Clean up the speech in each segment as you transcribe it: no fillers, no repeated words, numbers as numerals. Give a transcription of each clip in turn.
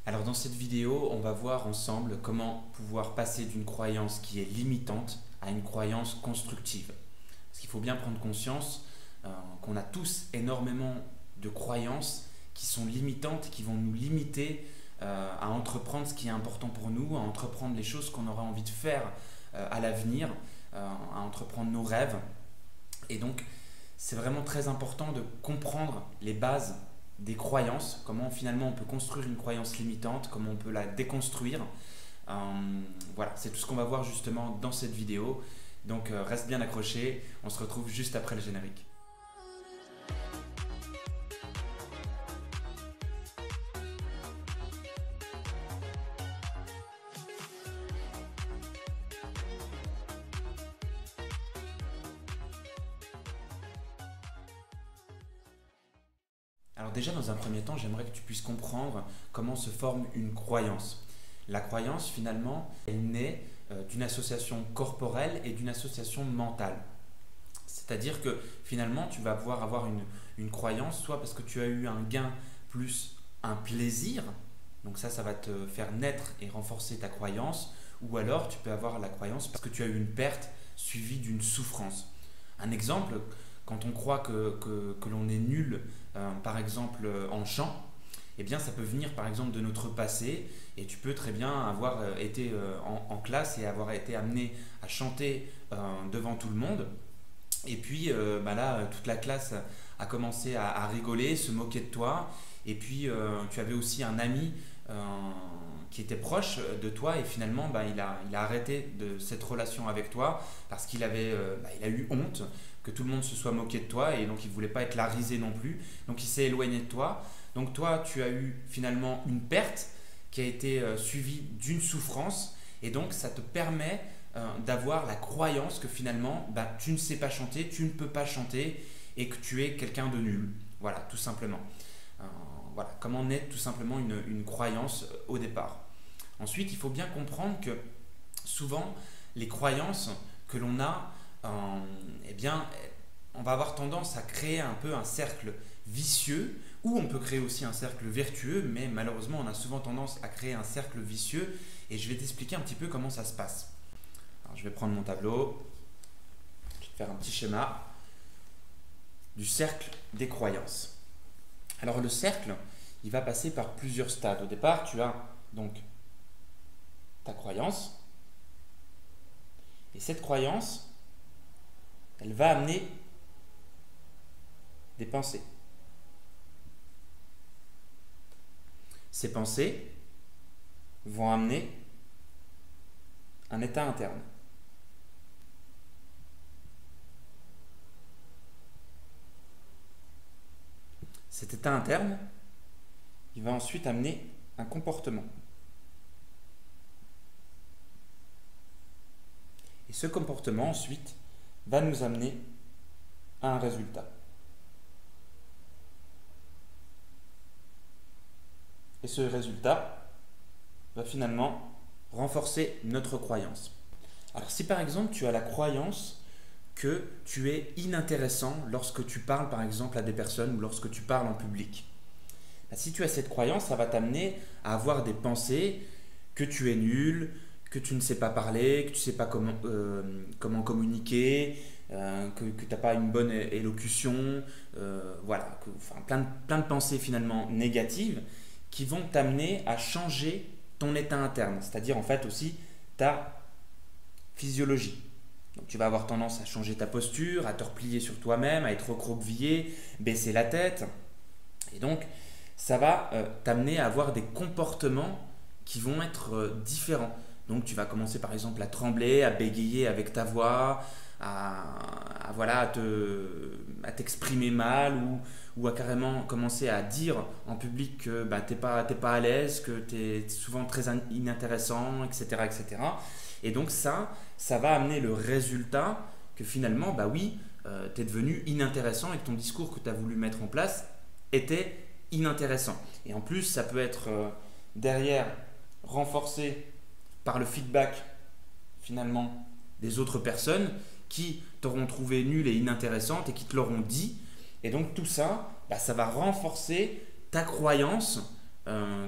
Alors dans cette vidéo, on va voir ensemble comment pouvoir passer d'une croyance qui est limitante à une croyance constructive. Parce qu'il faut bien prendre conscience qu'on a tous énormément de croyances qui sont limitantes et qui vont nous limiter à entreprendre ce qui est important pour nous, à entreprendre les choses qu'on aura envie de faire à l'avenir, à entreprendre nos rêves. Et donc, c'est vraiment très important de comprendre les bases des croyances, comment finalement on peut construire une croyance limitante, comment on peut la déconstruire. Voilà, c'est tout ce qu'on va voir justement dans cette vidéo. Donc reste bien accroché, on se retrouve juste après le générique. Alors déjà, dans un premier temps, j'aimerais que tu puisses comprendre comment se forme une croyance. La croyance, finalement, elle naît d'une association corporelle et d'une association mentale. C'est-à-dire que finalement, tu vas pouvoir avoir une croyance, soit parce que tu as eu un gain plus un plaisir, donc ça va te faire naître et renforcer ta croyance, ou alors tu peux avoir la croyance parce que tu as eu une perte suivie d'une souffrance. Un exemple, quand on croit que l'on est nul, par exemple en chant, eh bien ça peut venir par exemple de notre passé et tu peux très bien avoir été en classe et avoir été amené à chanter devant tout le monde. Et puis là, toute la classe a commencé à rigoler, se moquer de toi. Et puis tu avais aussi un ami qui était proche de toi et finalement il a arrêté de cette relation avec toi parce qu'il avait il a eu honte que tout le monde se soit moqué de toi et donc il ne voulait pas être la risée non plus, donc il s'est éloigné de toi. Donc toi tu as eu finalement une perte qui a été suivie d'une souffrance et donc ça te permet d'avoir la croyance que finalement tu ne sais pas chanter, tu ne peux pas chanter et que tu es quelqu'un de nul. Voilà, tout simplement. Voilà, comment naît tout simplement une croyance au départ. Ensuite, il faut bien comprendre que souvent, les croyances que l'on a, eh bien, on va avoir tendance à créer un peu un cercle vicieux, ou on peut créer aussi un cercle vertueux, mais malheureusement, on a souvent tendance à créer un cercle vicieux, et je vais t'expliquer un petit peu comment ça se passe. Alors, je vais prendre mon tableau, je vais te faire un petit schéma du cercle des croyances. Alors le cercle, il va passer par plusieurs stades. Au départ, tu as donc ta croyance. Et cette croyance, elle va amener des pensées. Ces pensées vont amener un état interne. Cet état interne, il va ensuite amener un comportement. Et ce comportement, ensuite, va nous amener à un résultat. Et ce résultat va finalement renforcer notre croyance. Alors si par exemple tu as la croyance que tu es inintéressant lorsque tu parles par exemple à des personnes ou lorsque tu parles en public. Si tu as cette croyance, ça va t'amener à avoir des pensées que tu es nul, que tu ne sais pas parler, que tu ne sais pas comment communiquer, que tu n'as pas une bonne élocution, voilà, plein de pensées finalement négatives qui vont t'amener à changer ton état interne, c'est-à-dire en fait aussi ta physiologie. Donc tu vas avoir tendance à changer ta posture, à te replier sur toi-même, à être recroquevillé, baisser la tête. Et donc, ça va t'amener à avoir des comportements qui vont être différents. Donc tu vas commencer par exemple à trembler, à bégayer avec ta voix, à t'exprimer mal ou à carrément commencer à dire en public que t'es pas à l'aise, que tu es souvent très inintéressant, etc., etc. Et donc ça va amener le résultat que finalement, tu es devenu inintéressant et que ton discours que tu as voulu mettre en place était inintéressant. Et en plus, ça peut être derrière renforcé par le feedback finalement des autres personnes qui t'auront trouvé nulle et inintéressante et qui te l'auront dit. Et donc tout ça, ça va renforcer ta croyance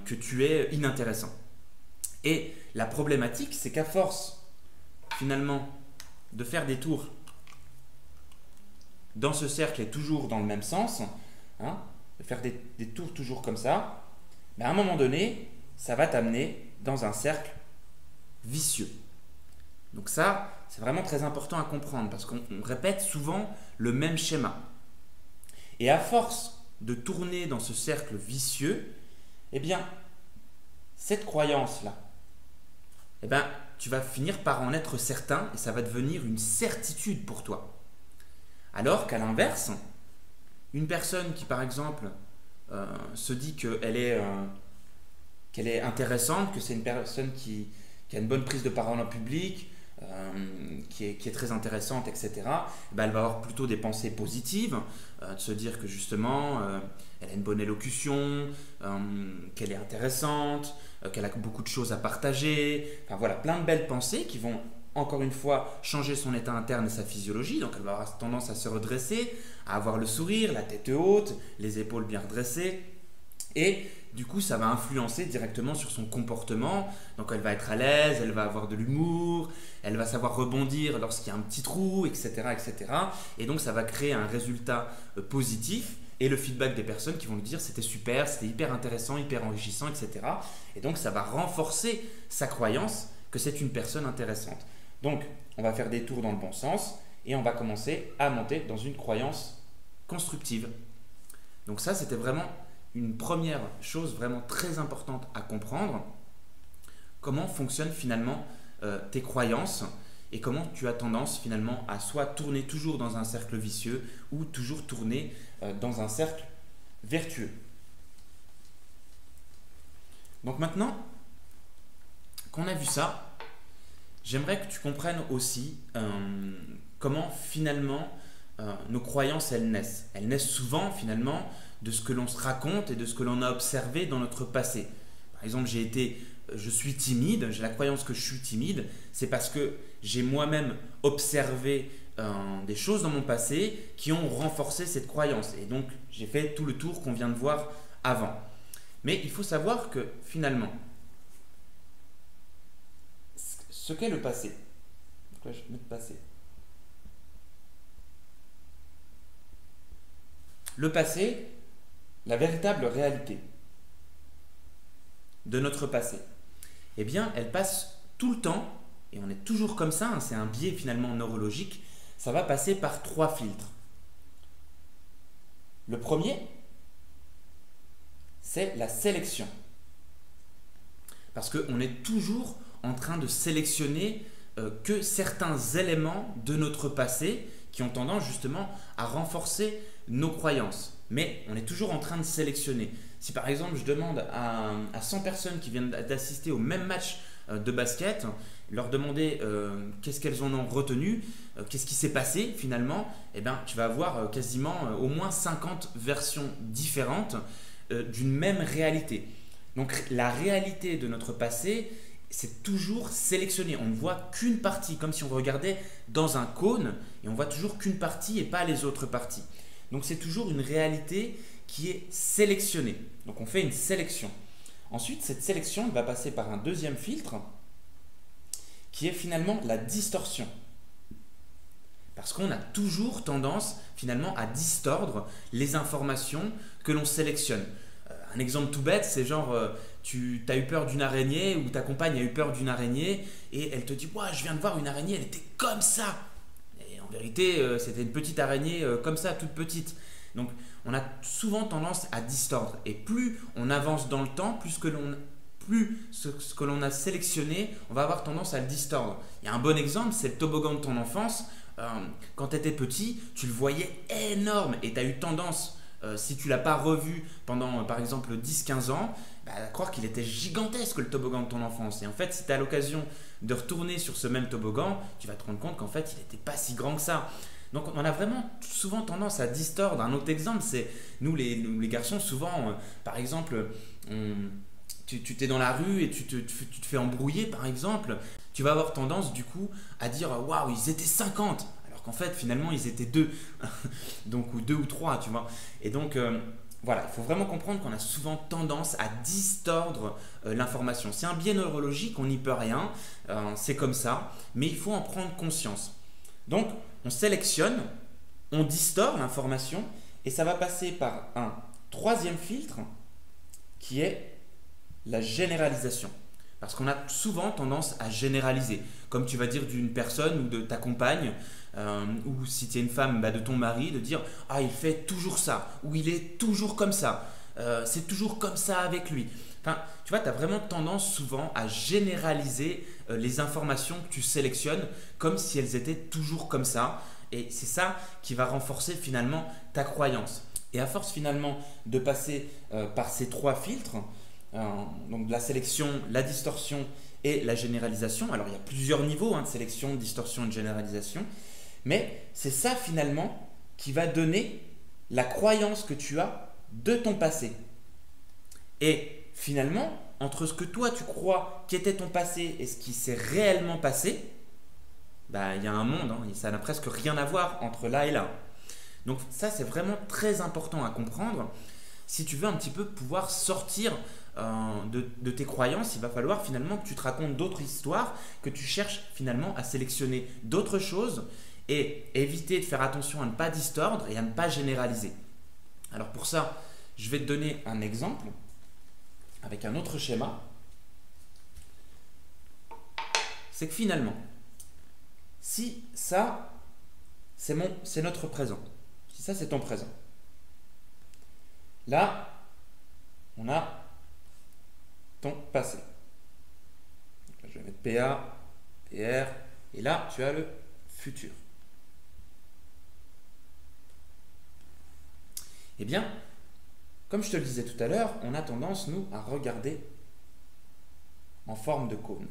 que tu es inintéressant. Et la problématique, c'est qu'à force, finalement, de faire des tours dans ce cercle et toujours dans le même sens, hein, de faire des tours toujours comme ça, ben à un moment donné, ça va t'amener dans un cercle vicieux. Donc ça, c'est vraiment très important à comprendre parce qu'on répète souvent le même schéma. Et à force de tourner dans ce cercle vicieux, eh bien, cette croyance-là, eh bien, tu vas finir par en être certain et ça va devenir une certitude pour toi. Alors qu'à l'inverse, une personne qui, par exemple, se dit qu'elle est intéressante, que c'est une personne qui a une bonne prise de parole en public, qui est très intéressante, etc., ben elle va avoir plutôt des pensées positives, de se dire que justement, elle a une bonne élocution, qu'elle est intéressante, qu'elle a beaucoup de choses à partager, enfin voilà, plein de belles pensées qui vont encore une fois changer son état interne et sa physiologie, donc elle va avoir tendance à se redresser, à avoir le sourire, la tête haute, les épaules bien redressées, et du coup ça va influencer directement sur son comportement, donc elle va être à l'aise, elle va avoir de l'humour, elle va savoir rebondir lorsqu'il y a un petit trou, etc., etc., et donc ça va créer un résultat positif, et le feedback des personnes qui vont lui dire c'était super, c'était hyper intéressant, hyper enrichissant, etc., et donc ça va renforcer sa croyance que c'est une personne intéressante. Donc, on va faire des tours dans le bon sens et on va commencer à monter dans une croyance constructive. Donc ça, c'était vraiment une première chose vraiment très importante à comprendre. Comment fonctionnent finalement tes croyances et comment tu as tendance finalement à soit tourner toujours dans un cercle vicieux ou toujours tourner dans un cercle vertueux. Donc maintenant qu'on a vu ça, j'aimerais que tu comprennes aussi comment finalement nos croyances elles naissent. Elles naissent souvent finalement de ce que l'on se raconte et de ce que l'on a observé dans notre passé. Par exemple, je suis timide, j'ai la croyance que je suis timide, c'est parce que j'ai moi-même observé des choses dans mon passé qui ont renforcé cette croyance. Et donc, j'ai fait tout le tour qu'on vient de voir avant. Mais il faut savoir que finalement, ce qu'est le passé. Donc là, je vais mettre passé. Le passé, la véritable réalité de notre passé, eh bien, elle passe tout le temps, et on est toujours comme ça, hein, c'est un biais finalement neurologique, ça va passer par 3 filtres. Le premier, c'est la sélection. Parce qu'on est toujours en train de sélectionner que certains éléments de notre passé qui ont tendance justement à renforcer nos croyances. Mais on est toujours en train de sélectionner. Si par exemple je demande à 100 personnes qui viennent d'assister au même match de basket, leur demander qu'est-ce qu'elles en ont retenu, qu'est-ce qui s'est passé finalement, eh ben, tu vas avoir quasiment au moins 50 versions différentes d'une même réalité. Donc la réalité de notre passé, c'est toujours sélectionné. On ne voit qu'une partie, comme si on regardait dans un cône et on voit toujours qu'une partie et pas les autres parties. Donc c'est toujours une réalité qui est sélectionnée. Donc on fait une sélection. Ensuite, cette sélection va passer par un deuxième filtre qui est finalement la distorsion. Parce qu'on a toujours tendance finalement à distordre les informations que l'on sélectionne. Un exemple tout bête, c'est genre tu as eu peur d'une araignée ou ta compagne a eu peur d'une araignée et elle te dit « je viens de voir une araignée, elle était comme ça !» Et en vérité, c'était une petite araignée comme ça, toute petite. Donc on a souvent tendance à distordre. Et plus on avance dans le temps, plus ce que l'on a sélectionné, on va avoir tendance à le distordre. Il y a un bon exemple, c'est le toboggan de ton enfance. Quand tu étais petit, tu le voyais énorme et tu as eu tendance, si tu ne l'as pas revu pendant par exemple 10-15 ans, à croire qu'il était gigantesque le toboggan de ton enfance. Et en fait, si tu as l'occasion de retourner sur ce même toboggan, tu vas te rendre compte qu'en fait, il n'était pas si grand que ça. Donc on a vraiment souvent tendance à distordre. Un autre exemple, c'est nous les garçons, souvent, par exemple, tu t'es dans la rue et tu te fais embrouiller par exemple, tu vas avoir tendance du coup à dire « Waouh, ils étaient 50 !» alors qu'en fait finalement ils étaient 2 donc, ou 2 ou 3, tu vois. Et donc Voilà, il faut vraiment comprendre qu'on a souvent tendance à distordre l'information. C'est un biais neurologique, on n'y peut rien, c'est comme ça, mais il faut en prendre conscience. Donc, on sélectionne, on distord l'information et ça va passer par un troisième filtre qui est la généralisation. Parce qu'on a souvent tendance à généraliser. Comme tu vas dire d'une personne ou de ta compagne, ou si tu es une femme, de ton mari, de dire « Ah, il fait toujours ça » ou « Il est toujours comme ça c'est toujours comme ça avec lui ». Enfin, tu vois, tu as vraiment tendance souvent à généraliser les informations que tu sélectionnes comme si elles étaient toujours comme ça. Et c'est ça qui va renforcer finalement ta croyance. Et à force finalement de passer par ces trois filtres, donc la sélection, la distorsion et la généralisation. Alors il y a plusieurs niveaux de sélection, de distorsion et de généralisation, mais c'est ça finalement qui va donner la croyance que tu as de ton passé. Et finalement, entre ce que toi tu crois qu'était ton passé et ce qui s'est réellement passé, il y a un monde, ça n'a presque rien à voir entre là et là. Donc ça c'est vraiment très important à comprendre. Si tu veux un petit peu pouvoir sortir de tes croyances, il va falloir finalement que tu te racontes d'autres histoires, que tu cherches finalement à sélectionner d'autres choses et éviter de faire attention à ne pas distordre et à ne pas généraliser. Alors pour ça, je vais te donner un exemple avec un autre schéma. C'est que finalement, si ça, c'est notre présent, si ça c'est ton présent, là, on a ton passé. Donc là, je vais mettre PA, PR, et là, tu as le futur. Eh bien, comme je te le disais tout à l'heure, on a tendance, nous, à regarder en forme de cône.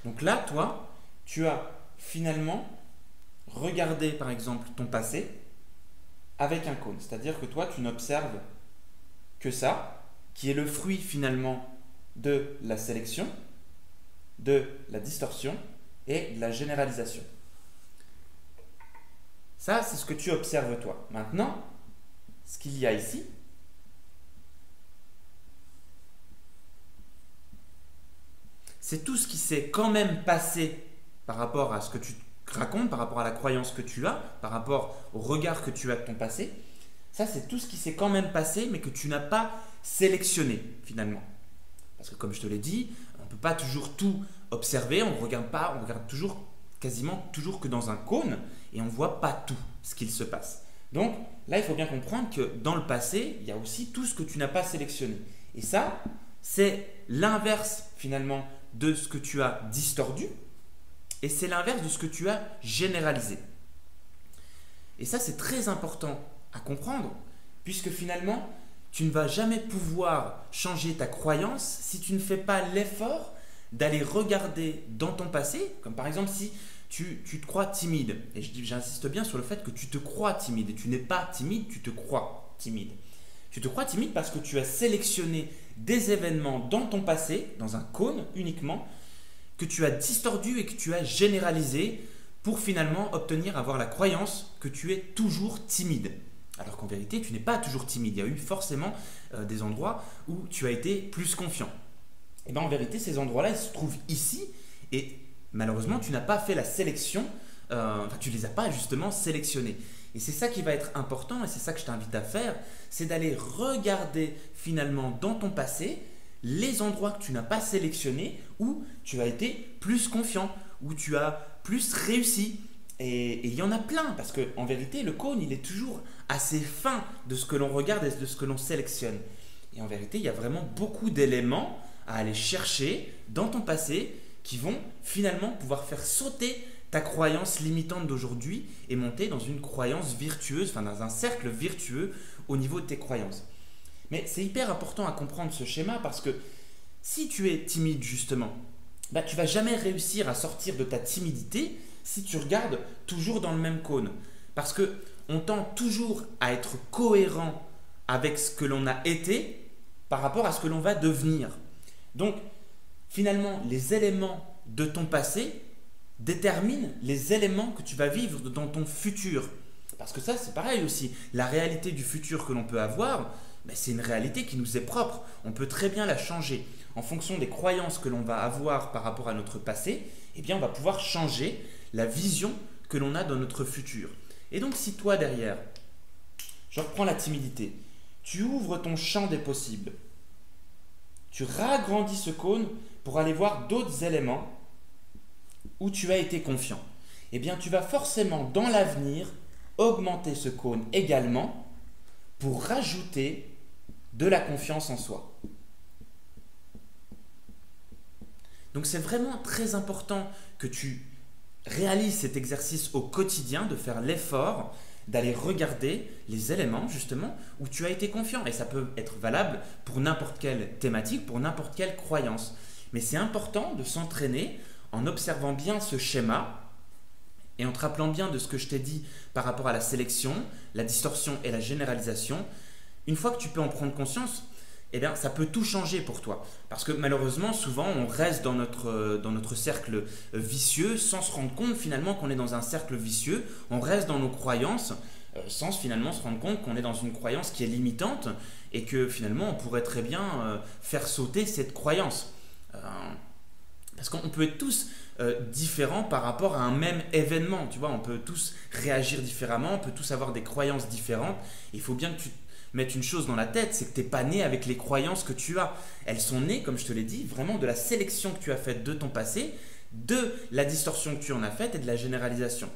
Donc là, toi, tu as finalement regardé, par exemple, ton passé avec un cône. C'est-à-dire que toi, tu n'observes que ça, qui est le fruit finalement de la sélection, de la distorsion et de la généralisation. Ça, c'est ce que tu observes toi. Maintenant, ce qu'il y a ici, c'est tout ce qui s'est quand même passé par rapport à ce que tu racontes, par rapport à la croyance que tu as, par rapport au regard que tu as de ton passé. Ça, c'est tout ce qui s'est quand même passé, mais que tu n'as pas sélectionné finalement. Parce que comme je te l'ai dit, on ne peut pas toujours tout observer, on ne regarde pas, on regarde toujours, quasiment toujours que dans un cône, et on ne voit pas tout ce qu'il se passe. Donc là, il faut bien comprendre que dans le passé, il y a aussi tout ce que tu n'as pas sélectionné. Et ça, c'est l'inverse finalement de ce que tu as distordu, et c'est l'inverse de ce que tu as généralisé. Et ça, c'est très important à comprendre, puisque finalement, tu ne vas jamais pouvoir changer ta croyance si tu ne fais pas l'effort d'aller regarder dans ton passé, comme par exemple si tu te crois timide. Et j'insiste bien sur le fait que tu te crois timide, et tu n'es pas timide, tu te crois timide. Tu te crois timide parce que tu as sélectionné des événements dans ton passé, dans un cône uniquement, que tu as distordu et que tu as généralisé pour finalement avoir la croyance que tu es toujours timide. Alors qu'en vérité, tu n'es pas toujours timide. Il y a eu forcément des endroits où tu as été plus confiant. Et bien en vérité, ces endroits-là, ils se trouvent ici et malheureusement, tu n'as pas fait la sélection, tu ne les as pas justement sélectionnés. Et c'est ça qui va être important et c'est ça que je t'invite à faire, c'est d'aller regarder finalement dans ton passé les endroits que tu n'as pas sélectionnés où tu as été plus confiant, où tu as plus réussi. Et il y en a plein parce qu'en vérité, le cône, il est toujours assez fin de ce que l'on regarde et de ce que l'on sélectionne. Et en vérité, il y a vraiment beaucoup d'éléments à aller chercher dans ton passé qui vont finalement pouvoir faire sauter ta croyance limitante d'aujourd'hui et monter dans une croyance virtueuse, enfin dans un cercle virtueux au niveau de tes croyances. Mais c'est hyper important à comprendre ce schéma parce que si tu es timide justement, tu ne vas jamais réussir à sortir de ta timidité si tu regardes toujours dans le même cône. Parce qu'on tend toujours à être cohérent avec ce que l'on a été par rapport à ce que l'on va devenir. Donc, finalement, les éléments de ton passé détermine les éléments que tu vas vivre dans ton futur. Parce que ça, c'est pareil aussi. La réalité du futur que l'on peut avoir, ben, c'est une réalité qui nous est propre. On peut très bien la changer. En fonction des croyances que l'on va avoir par rapport à notre passé, eh bien, on va pouvoir changer la vision que l'on a dans notre futur. Et donc, si toi, derrière, je reprends la timidité, tu ouvres ton champ des possibles, tu ragrandis ce cône pour aller voir d'autres éléments où tu as été confiant, eh bien, tu vas forcément, dans l'avenir, augmenter ce cône également pour rajouter de la confiance en soi. Donc c'est vraiment très important que tu réalises cet exercice au quotidien, de faire l'effort d'aller regarder les éléments justement où tu as été confiant. Et ça peut être valable pour n'importe quelle thématique, pour n'importe quelle croyance. Mais c'est important de s'entraîner en observant bien ce schéma et en te rappelant bien de ce que je t'ai dit par rapport à la sélection, la distorsion et la généralisation. Une fois que tu peux en prendre conscience, eh bien, ça peut tout changer pour toi. Parce que malheureusement, souvent, on reste dans notre cercle vicieux sans se rendre compte finalement qu'on est dans un cercle vicieux. On reste dans nos croyances sans finalement se rendre compte qu'on est dans une croyance qui est limitante et que finalement, on pourrait très bien faire sauter cette croyance. Parce qu'on peut être tous différents par rapport à un même événement. Tu vois, on peut tous réagir différemment, on peut tous avoir des croyances différentes. Il faut bien que tu mettre une chose dans la tête, c'est que tu n'es pas né avec les croyances que tu as. Elles sont nées, comme je te l'ai dit, vraiment de la sélection que tu as faite de ton passé, de la distorsion que tu en as faite et de la généralisation.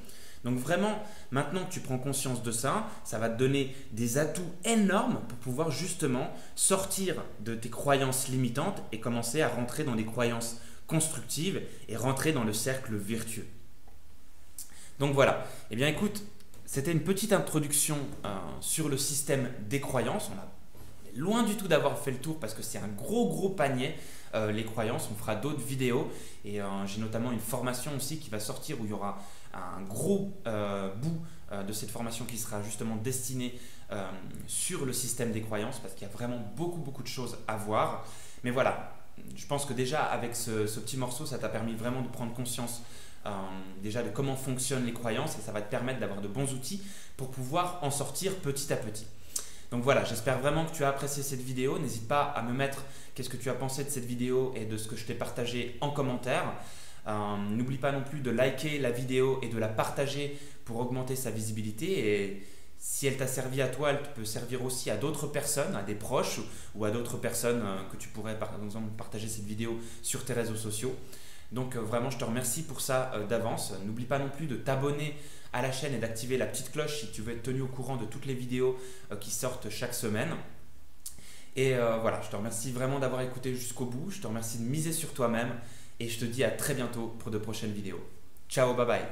Donc vraiment, maintenant que tu prends conscience de ça, ça va te donner des atouts énormes pour pouvoir justement sortir de tes croyances limitantes et commencer à rentrer dans des croyances constructives et rentrer dans le cercle vertueux. Donc voilà, eh bien écoute, c'était une petite introduction sur le système des croyances. On est loin du tout d'avoir fait le tour parce que c'est un gros panier, les croyances. On fera d'autres vidéos et j'ai notamment une formation aussi qui va sortir où il y aura un gros bout de cette formation qui sera justement destinée sur le système des croyances parce qu'il y a vraiment beaucoup de choses à voir. Mais voilà, je pense que déjà avec ce petit morceau, ça t'a permis vraiment de prendre conscience déjà de comment fonctionnent les croyances et ça va te permettre d'avoir de bons outils pour pouvoir en sortir petit à petit. Donc voilà, j'espère vraiment que tu as apprécié cette vidéo. N'hésite pas à me mettre qu'est-ce que tu as pensé de cette vidéo et de ce que je t'ai partagé en commentaire. N'oublie pas non plus de liker la vidéo et de la partager pour augmenter sa visibilité. Et si elle t'a servi à toi, elle peut servir aussi à d'autres personnes, à des proches ou à d'autres personnes que tu pourrais par exemple partager cette vidéo sur tes réseaux sociaux. Donc vraiment, je te remercie pour ça d'avance. N'oublie pas non plus de t'abonner à la chaîne et d'activer la petite cloche si tu veux être tenu au courant de toutes les vidéos qui sortent chaque semaine. Et voilà, je te remercie vraiment d'avoir écouté jusqu'au bout. Je te remercie de miser sur toi-même et je te dis à très bientôt pour de prochaines vidéos. Ciao, bye bye.